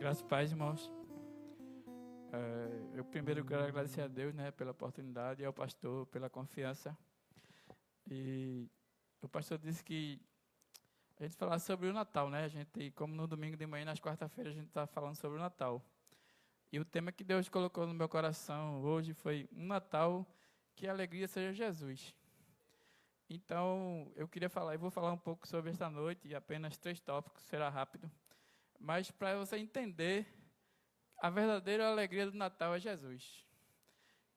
Graças e paz, irmãos. Eu primeiro quero agradecer a Deus, pela oportunidade e ao pastor pela confiança. E o pastor disse que a gente falar sobre o Natal, A gente, como no domingo de manhã, nas quarta-feiras, a gente está falando sobre o Natal. E o tema que Deus colocou no meu coração hoje foi um Natal que a alegria seja Jesus. Então, eu vou falar um pouco sobre esta noite, e apenas 3 tópicos, será rápido. Mas para você entender, a verdadeira alegria do Natal é Jesus.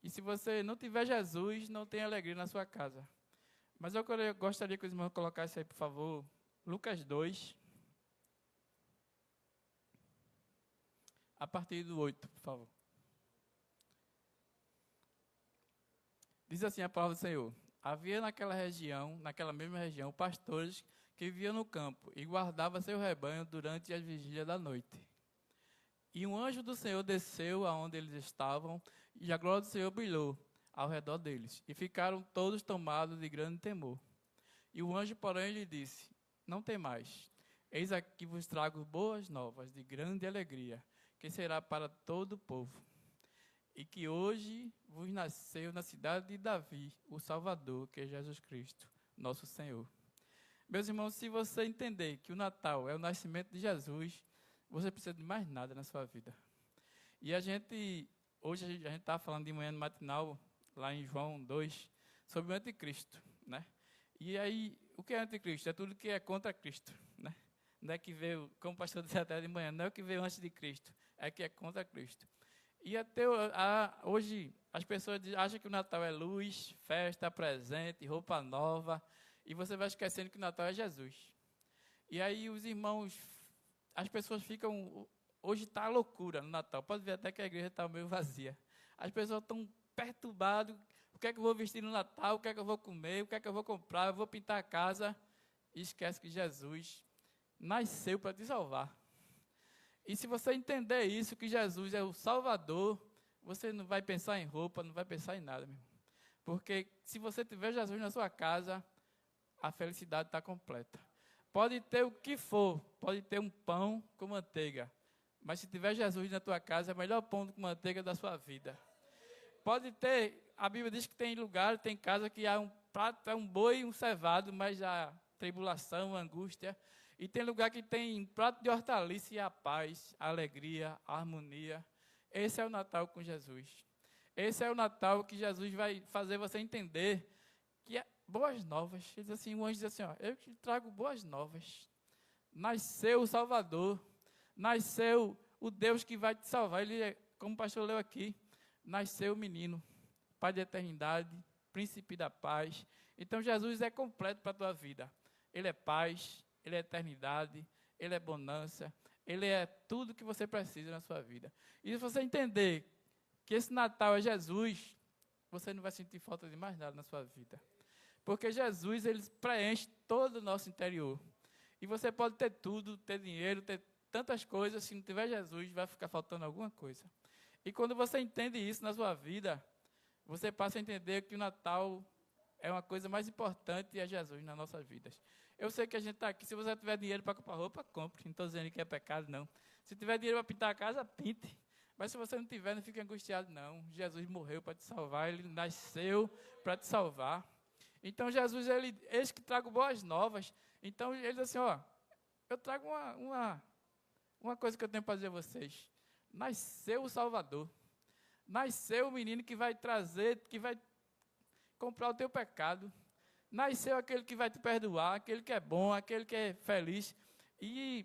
E se você não tiver Jesus, não tem alegria na sua casa. Mas eu gostaria que os irmãos colocassem aí, por favor, Lucas 2, a partir do 8, por favor. Diz assim a palavra do Senhor: havia naquela mesma região, pastores que viviam no campo e guardavam seu rebanho durante as vigílias da noite. E um anjo do Senhor desceu aonde eles estavam, e a glória do Senhor brilhou ao redor deles, e ficaram todos tomados de grande temor. E o anjo, porém, lhe disse: não temais, eis aqui vos trago boas novas de grande alegria, que será para todo o povo. E que hoje vos nasceu na cidade de Davi o Salvador, que é Jesus Cristo, nosso Senhor. Meus irmãos, se você entender que o Natal é o nascimento de Jesus, você precisa de mais nada na sua vida. E hoje a gente está falando de manhã no matinal, lá em João 2, sobre o anticristo, E aí, o que é anticristo? É tudo que é contra Cristo, Não é que veio, como o pastor disse até de manhã, não é o que veio antes de Cristo, é que é contra Cristo. E hoje as pessoas acham que o Natal é luz, festa, presente, roupa nova, e você vai esquecendo que o Natal é Jesus. E aí os irmãos, as pessoas ficam, hoje está loucura no Natal, pode ver até que a igreja está meio vazia. As pessoas estão perturbadas, o que é que eu vou vestir no Natal, o que é que eu vou comer, o que é que eu vou comprar, eu vou pintar a casa, e esquece que Jesus nasceu para te salvar. E se você entender isso, que Jesus é o Salvador, você não vai pensar em roupa, não vai pensar em nada, meu irmão. Porque se você tiver Jesus na sua casa, a felicidade está completa. Pode ter o que for, pode ter um pão com manteiga, mas se tiver Jesus na tua casa, é o melhor pão com manteiga da sua vida. Pode ter, a Bíblia diz que tem lugar, tem casa que há um prato, é um boi e um cevado, mas há tribulação, angústia. E tem lugar que tem um prato de hortaliça e a paz, a alegria, a harmonia. Esse é o Natal com Jesus. Esse é o Natal que Jesus vai fazer você entender que é boas novas. Ele diz assim, o anjo diz assim, eu te trago boas novas. Nasceu o Salvador, nasceu o Deus que vai te salvar. Ele, como o pastor leu aqui, nasceu o menino, Pai da eternidade, príncipe da paz. Então Jesus é completo para a tua vida. Ele é paz, Ele é eternidade, Ele é bonança, Ele é tudo que você precisa na sua vida. E se você entender que esse Natal é Jesus, você não vai sentir falta de mais nada na sua vida. Porque Jesus, Ele preenche todo o nosso interior. E você pode ter tudo, ter dinheiro, ter tantas coisas, se não tiver Jesus, vai ficar faltando alguma coisa. E quando você entende isso na sua vida, você passa a entender que o Natal é uma coisa mais importante, é Jesus nas nossas vidas. Eu sei que a gente está aqui, se você tiver dinheiro para comprar roupa, compre. Não estou dizendo que é pecado, não. Se tiver dinheiro para pintar a casa, pinte. Mas se você não tiver, não fique angustiado, não. Jesus morreu para te salvar, Ele nasceu para te salvar. Então, Jesus, eis que trago boas novas. Então, Ele diz assim, eu trago uma coisa que eu tenho para dizer a vocês. Nasceu o Salvador. Nasceu o menino que vai trazer, que vai comprar o teu pecado. Nasceu aquele que vai te perdoar, aquele que é bom, aquele que é feliz. E,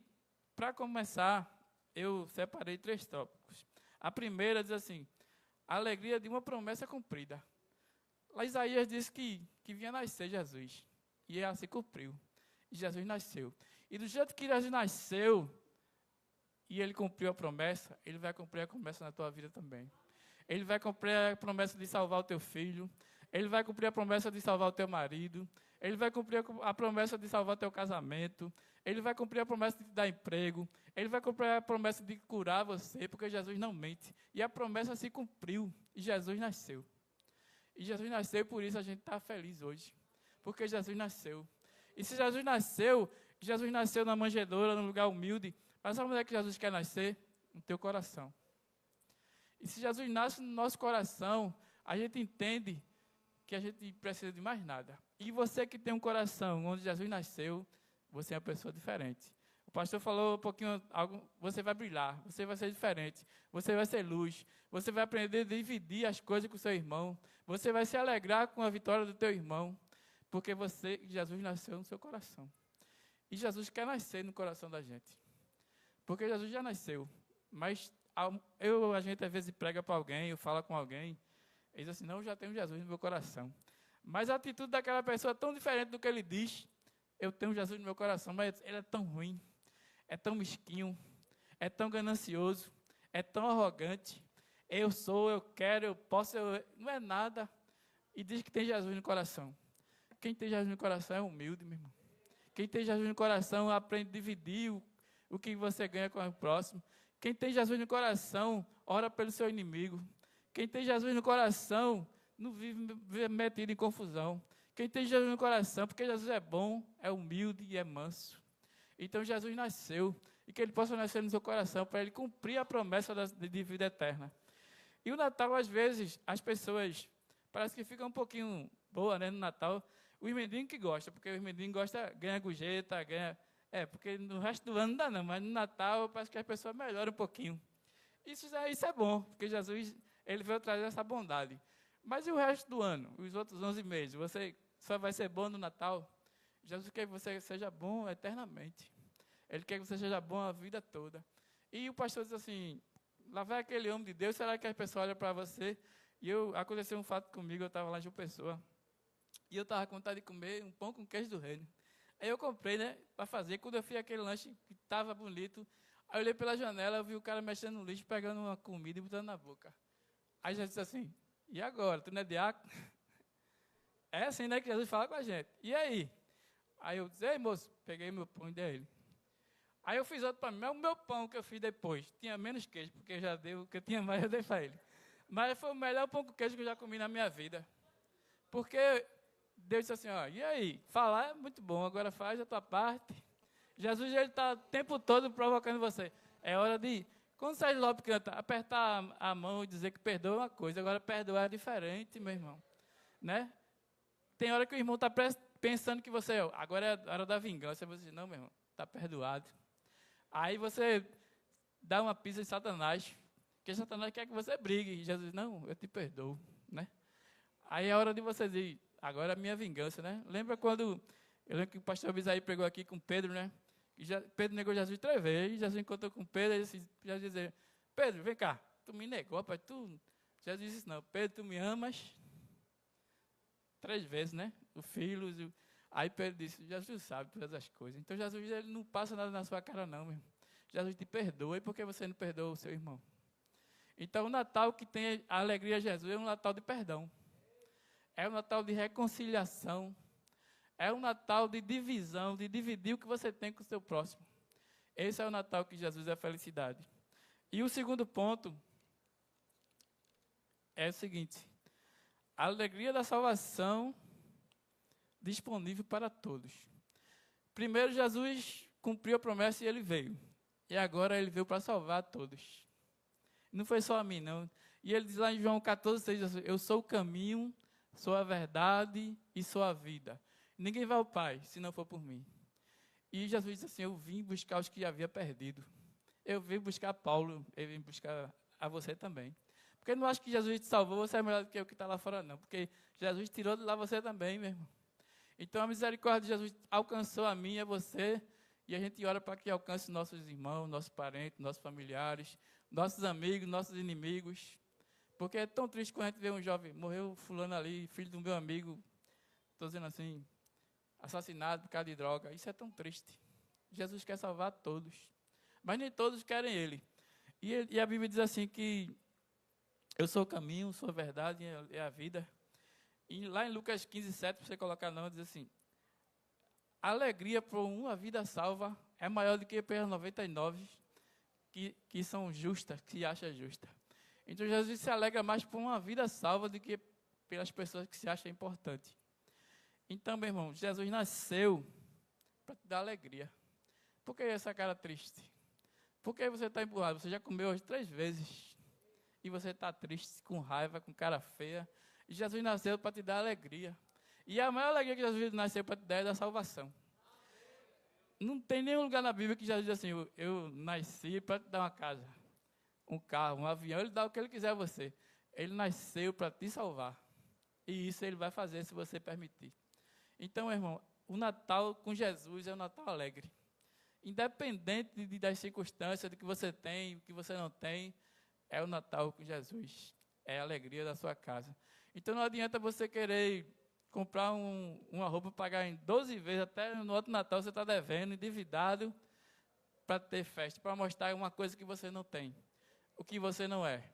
para começar, eu separei 3 tópicos. A primeira diz assim, a alegria de uma promessa cumprida. Lá Isaías diz que vinha nascer Jesus. E ela se cumpriu. E Jesus nasceu. E do jeito que Jesus nasceu, e Ele cumpriu a promessa, Ele vai cumprir a promessa na tua vida também. Ele vai cumprir a promessa de salvar o teu filho. Ele vai cumprir a promessa de salvar o teu marido. Ele vai cumprir a promessa de salvar o teu casamento. Ele vai cumprir a promessa de te dar emprego. Ele vai cumprir a promessa de curar você, porque Jesus não mente. E a promessa se cumpriu. E Jesus nasceu. E Jesus nasceu, por isso a gente está feliz hoje. Porque Jesus nasceu. E se Jesus nasceu na manjedoura, num lugar humilde. Mas sabe onde é que Jesus quer nascer? no teu coração. E se Jesus nasce no nosso coração, a gente entende que a gente precisa de mais nada. E você que tem um coração onde Jesus nasceu, você é uma pessoa diferente. O pastor falou um pouquinho, você vai brilhar, você vai ser diferente, você vai ser luz, você vai aprender a dividir as coisas com o seu irmão, você vai se alegrar com a vitória do teu irmão, porque Jesus nasceu no seu coração. E Jesus quer nascer no coração da gente. Porque Jesus já nasceu, mas a gente às vezes prega para alguém, ou fala com alguém, e diz assim, não, eu já tenho Jesus no meu coração. Mas a atitude daquela pessoa é tão diferente do que ele diz, eu tenho Jesus no meu coração, mas ele é tão ruim, é tão mesquinho, é tão ganancioso, é tão arrogante, eu sou, eu quero, eu posso, não é nada, e diz que tem Jesus no coração. Quem tem Jesus no coração é humilde, meu irmão. Quem tem Jesus no coração aprende a dividir o que você ganha com o próximo. Quem tem Jesus no coração, ora pelo seu inimigo. Quem tem Jesus no coração, não vive metido em confusão. Quem tem Jesus no coração, porque Jesus é bom, é humilde e é manso. Então Jesus nasceu, e que ele possa nascer no seu coração, para ele cumprir a promessa de vida eterna. E o Natal, às vezes, as pessoas, parece que ficam um pouquinho boa, né, no Natal. Os mendigos que gostam, porque os mendigos gostam, ganha gorjeta, ganha... porque no resto do ano não dá não, mas no Natal parece que as pessoas melhoram um pouquinho. Isso é bom, porque Jesus, ele veio trazer essa bondade. Mas e o resto do ano, os outros 11 meses? Você só vai ser bom no Natal? Jesus quer que você seja bom eternamente. Ele quer que você seja bom a vida toda. E o pastor diz assim, lá vai aquele homem de Deus, será que as pessoas olham para você? E aconteceu um fato comigo, eu estava lá em João Pessoa, e eu estava com vontade de comer um pão com queijo do reino. Aí eu comprei, né, para fazer. Quando eu fiz aquele lanche que estava bonito, aí eu olhei pela janela, eu vi o cara mexendo no lixo, pegando uma comida e botando na boca. Aí Jesus disse assim, e agora, tu não é diácono? É assim, né, que Jesus fala com a gente. E aí? Aí eu disse, ei, moço, peguei meu pão e dei a ele. Aí eu fiz outro para mim, mas o meu pão que eu fiz depois tinha menos queijo, porque já deu, o que eu tinha mais eu dei para ele. Mas foi o melhor pão com queijo que eu já comi na minha vida. Porque Deus disse assim, ó, e aí? Falar é muito bom, agora faz a tua parte. Jesus, ele está o tempo todo provocando você. É hora de, quando sai de Lopes canta, apertar a mão e dizer que perdoa é uma coisa, agora perdoar é diferente, meu irmão. Né? Tem hora que o irmão está pensando que você, agora é a hora da vingança. Você diz, não, meu irmão, está perdoado. Aí você dá uma pisa em Satanás, porque Satanás quer que você brigue. E Jesus diz, não, eu te perdoo. Né? Aí é a hora de você dizer, agora é a minha vingança, né? Eu lembro que o pastor Abisaí pregou aqui com Pedro, né? E Pedro negou Jesus 3 vezes, Jesus encontrou com Pedro, e Jesus disse, Pedro, vem cá, tu me negou, pai, Jesus disse, não, Pedro, tu me amas 3 vezes, né? O filho, aí Pedro disse, Jesus sabe todas as coisas. Então Jesus, ele não passa nada na sua cara não, meu irmão. Jesus te perdoa, e por que você não perdoa o seu irmão? Então o Natal que tem a alegria de Jesus é um Natal de perdão. É um Natal de reconciliação. É um Natal de divisão, de dividir o que você tem com o seu próximo. Esse é o Natal que Jesus é a felicidade. E o segundo ponto é o seguinte. A alegria da salvação disponível para todos. Primeiro, Jesus cumpriu a promessa e ele veio. E agora ele veio para salvar todos. Não foi só a mim, não. E ele diz lá em João 14:6, eu sou o caminho, sou a verdade e sou a vida. Ninguém vai ao Pai se não for por mim. E Jesus disse assim, eu vim buscar os que havia perdido. Eu vim buscar Paulo, eu vim buscar a você também. Porque eu não acho que Jesus te salvou, você é melhor do que eu que está lá fora, não. Porque Jesus tirou de lá você também, meu irmão. Então a misericórdia de Jesus alcançou a mim e a você. E a gente ora para que alcance nossos irmãos, nossos parentes, nossos familiares, nossos amigos, nossos inimigos. Porque é tão triste quando a gente vê um jovem, morreu fulano ali, filho do meu amigo, estou dizendo assim, assassinado por causa de droga. Isso é tão triste. Jesus quer salvar todos. Mas nem todos querem ele. E a Bíblia diz assim que eu sou o caminho, sou a verdade e a vida. E lá em Lucas 15:7, para você colocar não, diz assim, a alegria por uma vida salva é maior do que pelas 99 que são justas, que se acham justas. Então Jesus se alegra mais por uma vida salva do que pelas pessoas que se acham importantes. Então, meu irmão, Jesus nasceu para te dar alegria. Por que essa cara triste? Porque aí você está empurrado, você já comeu hoje 3 vezes. E você está triste, com raiva, com cara feia. E Jesus nasceu para te dar alegria. E a maior alegria que Jesus nasceu para te dar é da salvação. Não tem nenhum lugar na Bíblia que Jesus diz assim, eu nasci para te dar uma casa, um carro, um avião. Ele dá o que ele quiser a você. Ele nasceu para te salvar. E isso ele vai fazer se você permitir. Então, meu irmão, o Natal com Jesus é um Natal alegre. Independente das circunstâncias, do que você tem, do que você não tem, é o Natal com Jesus. É a alegria da sua casa. Então não adianta você querer comprar uma roupa, pagar em 12 vezes, até no outro Natal você está devendo, endividado, para ter festa, para mostrar uma coisa que você não tem. O que você não é.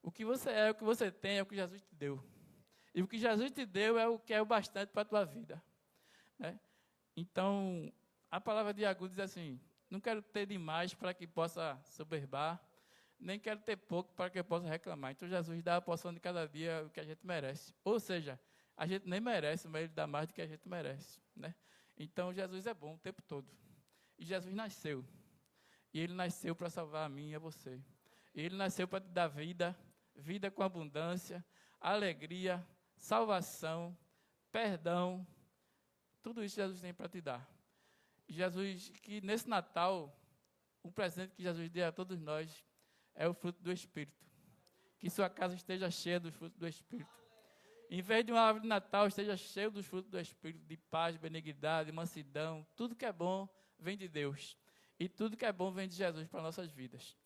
O que você é, o que você tem, é o que Jesus te deu. E o que Jesus te deu é o que é o bastante para a tua vida. Né? Então, a palavra de Agur diz assim, não quero ter demais para que possa soberbar, nem quero ter pouco para que eu possa reclamar. Então, Jesus dá a porção de cada dia o que a gente merece. Ou seja, a gente nem merece, mas Ele dá mais do que a gente merece. Né? Então, Jesus é bom o tempo todo. E Jesus nasceu. E Ele nasceu para salvar a mim e a você. E Ele nasceu para te dar vida, vida com abundância, alegria, salvação, perdão. Tudo isso Jesus tem para te dar. Jesus, que nesse Natal, o presente que Jesus deu a todos nós é o fruto do Espírito. Que sua casa esteja cheia do fruto do Espírito. Em vez de uma árvore de Natal, esteja cheio dos frutos do Espírito, de paz, benignidade, mansidão. Tudo que é bom vem de Deus. E tudo que é bom vem de Jesus para nossas vidas.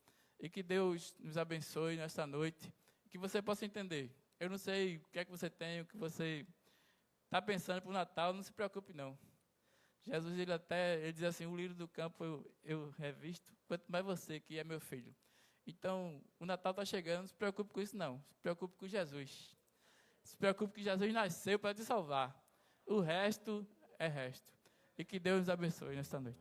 E que Deus nos abençoe nesta noite. Que você possa entender. Eu não sei o que é que você tem, o que você está pensando para o Natal, não se preocupe não. Jesus, ele diz assim, o lírio do campo eu revisto, quanto mais você, que é meu filho. Então, o Natal está chegando, não se preocupe com isso não. Se preocupe com Jesus. Se preocupe que Jesus nasceu para te salvar. O resto é resto. E que Deus nos abençoe nesta noite.